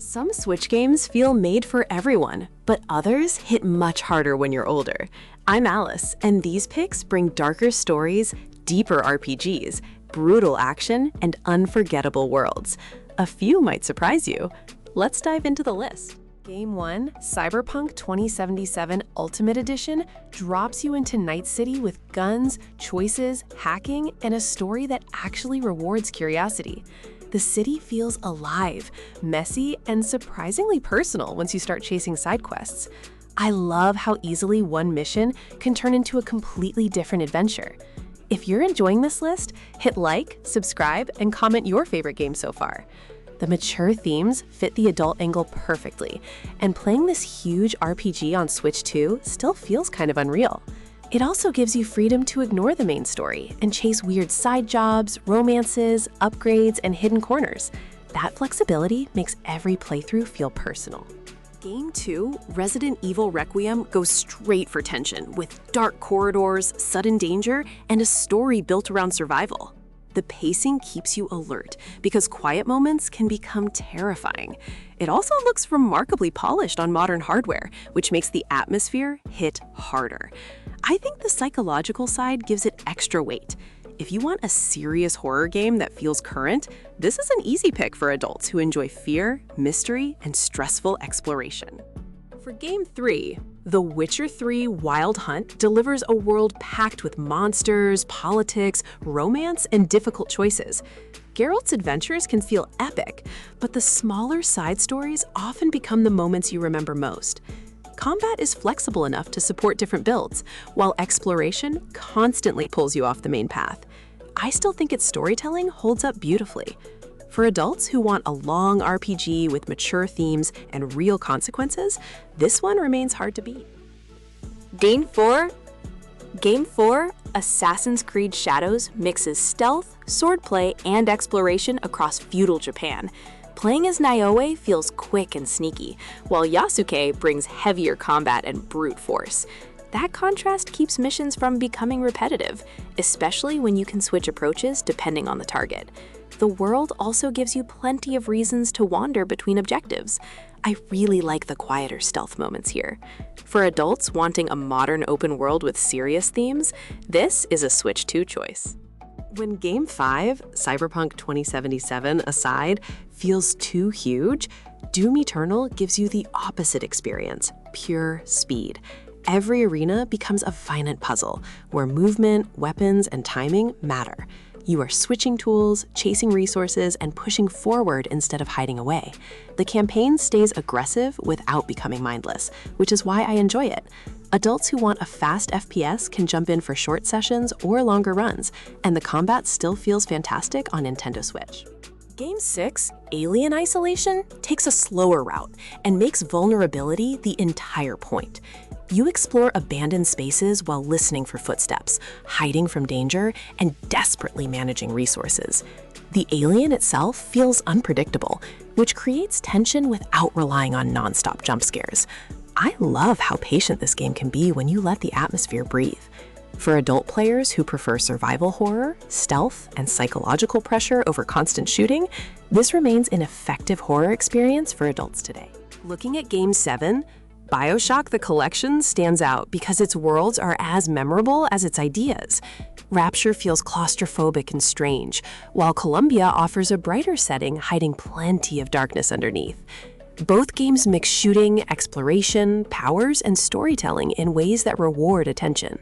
Some Switch games feel made for everyone, but others hit much harder when you're older. I'm Alice, and these picks bring darker stories, deeper RPGs, brutal action, and unforgettable worlds. A few might surprise you. Let's dive into the list. Game 1, Cyberpunk 2077 Ultimate Edition, drops you into Night City with guns, choices, hacking, and a story that actually rewards curiosity. The city feels alive, messy, and surprisingly personal once you start chasing side quests. I love how easily one mission can turn into a completely different adventure. If you're enjoying this list, hit like, subscribe, and comment your favorite game so far. The mature themes fit the adult angle perfectly, and playing this huge RPG on Switch 2 still feels kind of unreal. It also gives you freedom to ignore the main story and chase weird side jobs, romances, upgrades, and hidden corners. That flexibility makes every playthrough feel personal. Game 2, Resident Evil Requiem, goes straight for tension with dark corridors, sudden danger, and a story built around survival. The pacing keeps you alert because quiet moments can become terrifying. It also looks remarkably polished on modern hardware, which makes the atmosphere hit harder. I think the psychological side gives it extra weight. If you want a serious horror game that feels current, this is an easy pick for adults who enjoy fear, mystery, and stressful exploration. For Game 3, The Witcher 3 Wild Hunt delivers a world packed with monsters, politics, romance, and difficult choices. Geralt's adventures can feel epic, but the smaller side stories often become the moments you remember most. Combat is flexible enough to support different builds, while exploration constantly pulls you off the main path. I still think its storytelling holds up beautifully. For adults who want a long RPG with mature themes and real consequences, this one remains hard to beat. Game 4, Assassin's Creed Shadows mixes stealth, swordplay, and exploration across feudal Japan. Playing as Niobe feels quick and sneaky, while Yasuke brings heavier combat and brute force. That contrast keeps missions from becoming repetitive, especially when you can switch approaches depending on the target. The world also gives you plenty of reasons to wander between objectives. I really like the quieter stealth moments here. For adults wanting a modern open world with serious themes, this is a Switch 2 choice. When Game 5, Cyberpunk 2077 aside, feels too huge, Doom Eternal gives you the opposite experience, pure speed. Every arena becomes a violent puzzle, where movement, weapons, and timing matter. You are switching tools, chasing resources, and pushing forward instead of hiding away. The campaign stays aggressive without becoming mindless, which is why I enjoy it. Adults who want a fast FPS can jump in for short sessions or longer runs, and the combat still feels fantastic on Nintendo Switch. Game 6, Alien Isolation, takes a slower route and makes vulnerability the entire point. You explore abandoned spaces while listening for footsteps, hiding from danger, and desperately managing resources. The alien itself feels unpredictable, which creates tension without relying on non-stop jump scares. I love how patient this game can be when you let the atmosphere breathe. For adult players who prefer survival horror, stealth, and psychological pressure over constant shooting, this remains an effective horror experience for adults today. Looking at Game 7, BioShock the Collection stands out because its worlds are as memorable as its ideas. Rapture feels claustrophobic and strange, while Columbia offers a brighter setting hiding plenty of darkness underneath. Both games mix shooting, exploration, powers, and storytelling in ways that reward attention.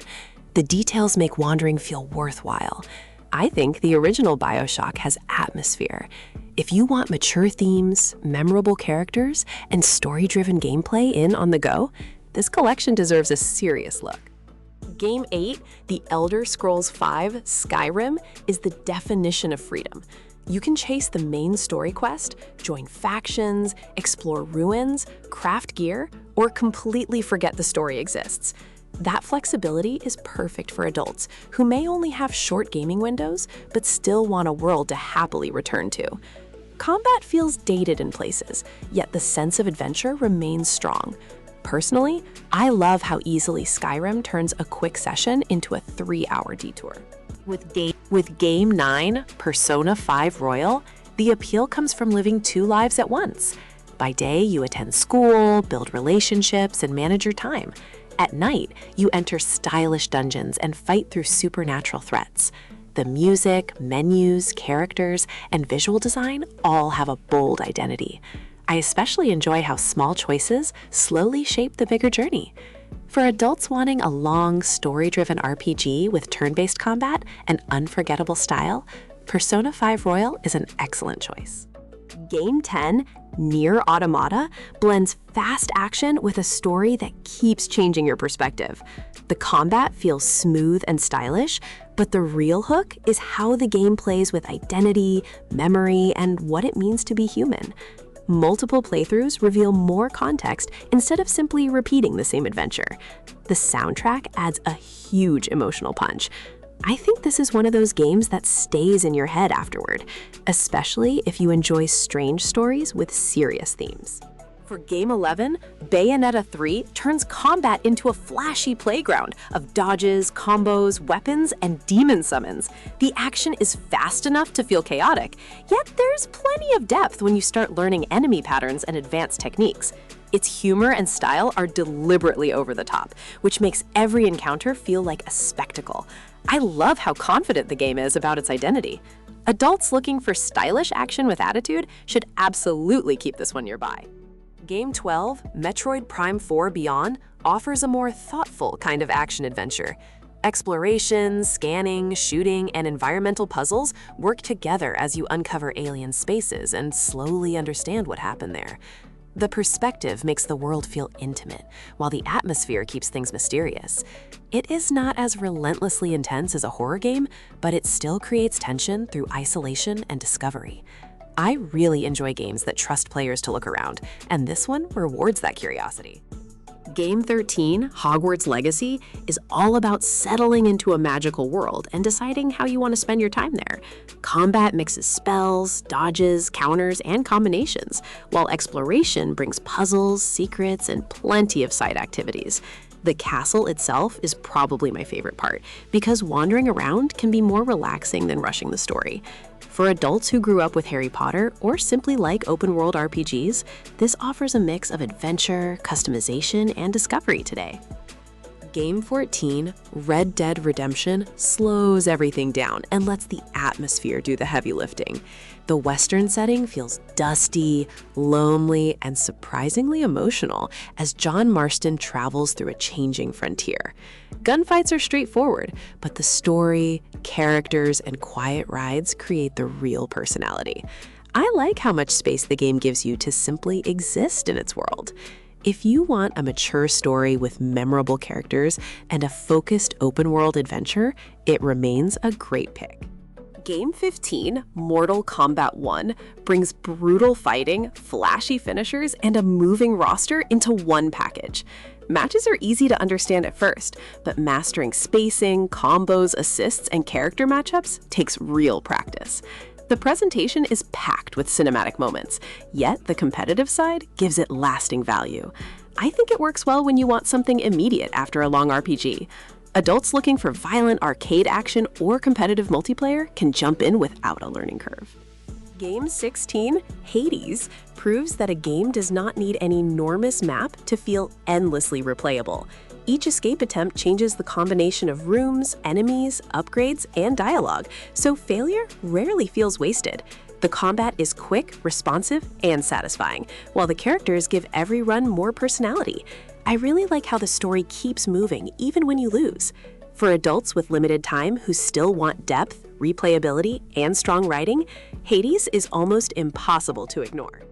The details make wandering feel worthwhile. I think the original BioShock has atmosphere. If you want mature themes, memorable characters, and story-driven gameplay in on the go, this collection deserves a serious look. Game 8, The Elder Scrolls V Skyrim, is the definition of freedom. You can chase the main story quest, join factions, explore ruins, craft gear, or completely forget the story exists. That flexibility is perfect for adults who may only have short gaming windows but still want a world to happily return to. Combat feels dated in places, yet the sense of adventure remains strong. Personally, I love how easily Skyrim turns a quick session into a 3-hour detour. With Game 9, Persona 5 Royal, the appeal comes from living 2 lives at once. By day, you attend school, build relationships, and manage your time. At night, you enter stylish dungeons and fight through supernatural threats. The music, menus, characters, and visual design all have a bold identity. I especially enjoy how small choices slowly shape the bigger journey. For adults wanting a long, story-driven RPG with turn-based combat and unforgettable style, Persona 5 Royal is an excellent choice. Game 10, Nier Automata, blends fast action with a story that keeps changing your perspective. The combat feels smooth and stylish, but the real hook is how the game plays with identity, memory, and what it means to be human. Multiple playthroughs reveal more context instead of simply repeating the same adventure. The soundtrack adds a huge emotional punch. I think this is one of those games that stays in your head afterward, especially if you enjoy strange stories with serious themes. For Game 11, Bayonetta 3 turns combat into a flashy playground of dodges, combos, weapons, and demon summons. The action is fast enough to feel chaotic, yet there's plenty of depth when you start learning enemy patterns and advanced techniques. Its humor and style are deliberately over the top, which makes every encounter feel like a spectacle. I love how confident the game is about its identity. Adults looking for stylish action with attitude should absolutely keep this one nearby. Game 12, Metroid Prime 4 Beyond, offers a more thoughtful kind of action-adventure. Exploration, scanning, shooting, and environmental puzzles work together as you uncover alien spaces and slowly understand what happened there. The perspective makes the world feel intimate, while the atmosphere keeps things mysterious. It is not as relentlessly intense as a horror game, but it still creates tension through isolation and discovery. I really enjoy games that trust players to look around, and this one rewards that curiosity. Game 13, Hogwarts Legacy, is all about settling into a magical world and deciding how you want to spend your time there. Combat mixes spells, dodges, counters, and combinations, while exploration brings puzzles, secrets, and plenty of side activities. The castle itself is probably my favorite part, because wandering around can be more relaxing than rushing the story. For adults who grew up with Harry Potter or simply like open-world RPGs, this offers a mix of adventure, customization, and discovery today. Game 14, Red Dead Redemption, slows everything down and lets the atmosphere do the heavy lifting. The Western setting feels dusty, lonely, and surprisingly emotional as John Marston travels through a changing frontier. Gunfights are straightforward, but the story, characters, and quiet rides create the real personality. I like how much space the game gives you to simply exist in its world. If you want a mature story with memorable characters and a focused open-world adventure, it remains a great pick. Game 15, Mortal Kombat 1, brings brutal fighting, flashy finishers, and a moving roster into one package. Matches are easy to understand at first, but mastering spacing, combos, assists, and character matchups takes real practice. The presentation is packed with cinematic moments, yet the competitive side gives it lasting value. I think it works well when you want something immediate after a long RPG. Adults looking for violent arcade action or competitive multiplayer can jump in without a learning curve. Game 16, Hades, proves that a game does not need an enormous map to feel endlessly replayable. Each escape attempt changes the combination of rooms, enemies, upgrades, and dialogue, so failure rarely feels wasted. The combat is quick, responsive, and satisfying, while the characters give every run more personality. I really like how the story keeps moving even when you lose. For adults with limited time who still want depth, replayability, and strong writing, Hades is almost impossible to ignore.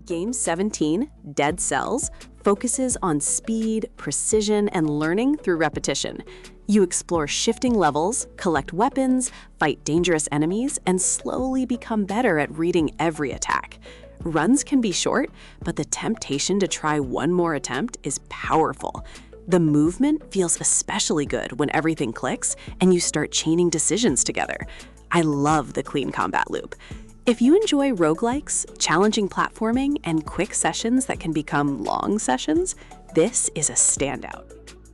Game 17, Dead Cells, focuses on speed, precision, and learning through repetition. You explore shifting levels, collect weapons, fight dangerous enemies, and slowly become better at reading every attack. Runs can be short, but the temptation to try one more attempt is powerful. The movement feels especially good when everything clicks and you start chaining decisions together. I love the clean combat loop. If you enjoy roguelikes, challenging platforming, and quick sessions that can become long sessions, this is a standout.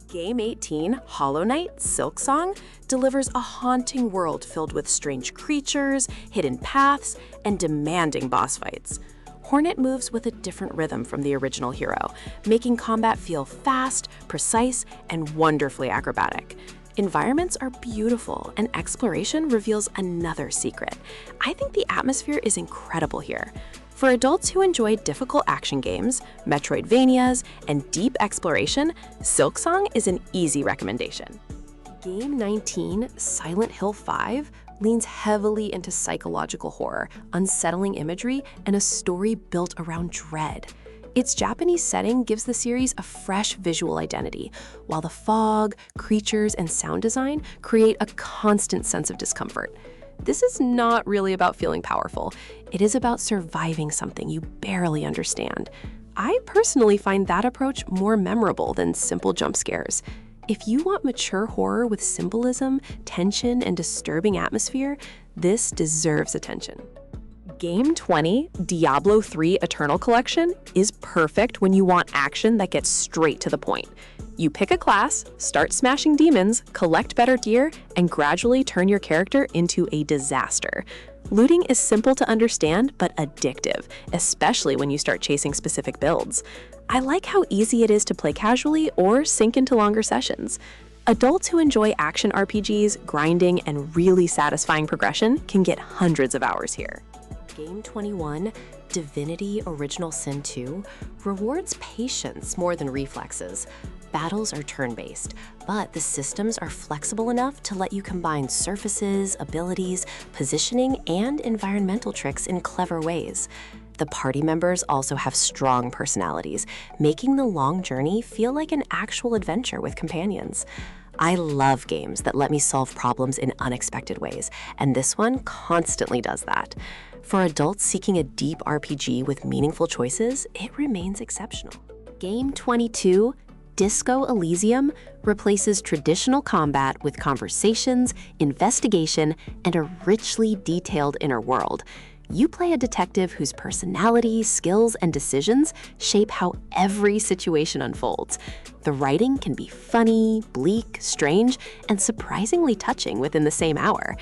Game 18, Hollow Knight: Silksong, delivers a haunting world filled with strange creatures, hidden paths, and demanding boss fights. Hornet moves with a different rhythm from the original hero, making combat feel fast, precise, and wonderfully acrobatic. Environments are beautiful, and exploration reveals another secret. I think the atmosphere is incredible here. For adults who enjoy difficult action games, Metroidvanias, and deep exploration, Silksong is an easy recommendation. Game 19, Silent Hill 5, leans heavily into psychological horror, unsettling imagery, and a story built around dread. Its Japanese setting gives the series a fresh visual identity, while the fog, creatures, and sound design create a constant sense of discomfort. This is not really about feeling powerful. It is about surviving something you barely understand. I personally find that approach more memorable than simple jump scares. If you want mature horror with symbolism, tension, and disturbing atmosphere, this deserves attention. Game 20, Diablo III Eternal Collection, is perfect when you want action that gets straight to the point. You pick a class, start smashing demons, collect better gear, and gradually turn your character into a disaster. Looting is simple to understand, but addictive, especially when you start chasing specific builds. I like how easy it is to play casually or sink into longer sessions. Adults who enjoy action RPGs, grinding, and really satisfying progression can get hundreds of hours here. Game 21, Divinity Original Sin 2, rewards patience more than reflexes. Battles are turn-based, but the systems are flexible enough to let you combine surfaces, abilities, positioning, and environmental tricks in clever ways. The party members also have strong personalities, making the long journey feel like an actual adventure with companions. I love games that let me solve problems in unexpected ways, and this one constantly does that. For adults seeking a deep RPG with meaningful choices, it remains exceptional. Game 22, Disco Elysium, replaces traditional combat with conversations, investigation, and a richly detailed inner world. You play a detective whose personality, skills, and decisions shape how every situation unfolds. The writing can be funny, bleak, strange, and surprisingly touching within the same hour.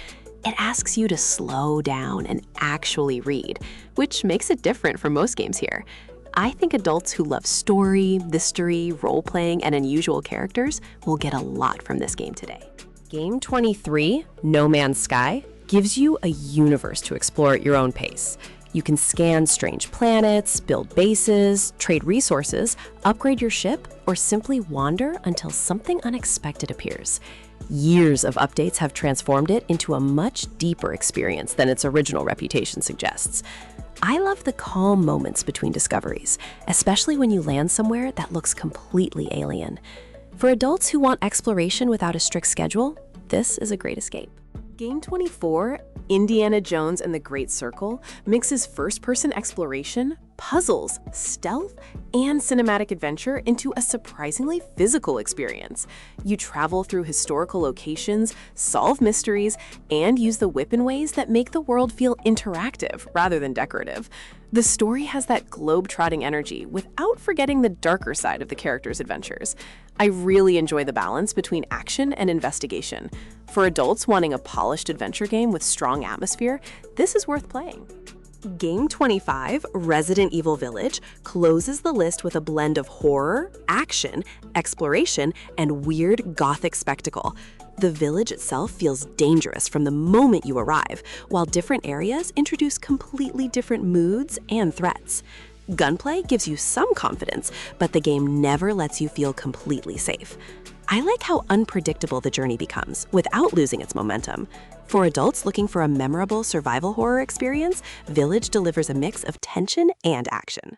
It asks you to slow down and actually read, which makes it different from most games here. I think adults who love story, mystery, role-playing, and unusual characters will get a lot from this game today. Game 23, No Man's Sky, gives you a universe to explore at your own pace. You can scan strange planets, build bases, trade resources, upgrade your ship, or simply wander until something unexpected appears. Years of updates have transformed it into a much deeper experience than its original reputation suggests. I love the calm moments between discoveries, especially when you land somewhere that looks completely alien. For adults who want exploration without a strict schedule, this is a great escape. Game 24, Indiana Jones and the Great Circle, mixes first-person exploration, puzzles, stealth, and cinematic adventure into a surprisingly physical experience. You travel through historical locations, solve mysteries, and use the whip in ways that make the world feel interactive rather than decorative. The story has that globe-trotting energy without forgetting the darker side of the characters' adventures. I really enjoy the balance between action and investigation. For adults wanting a polished adventure game with strong atmosphere, this is worth playing. Game 25, Resident Evil Village, closes the list with a blend of horror, action, exploration, and weird gothic spectacle. The village itself feels dangerous from the moment you arrive, while different areas introduce completely different moods and threats. Gunplay gives you some confidence, but the game never lets you feel completely safe. I like how unpredictable the journey becomes without losing its momentum. For adults looking for a memorable survival horror experience, Village delivers a mix of tension and action.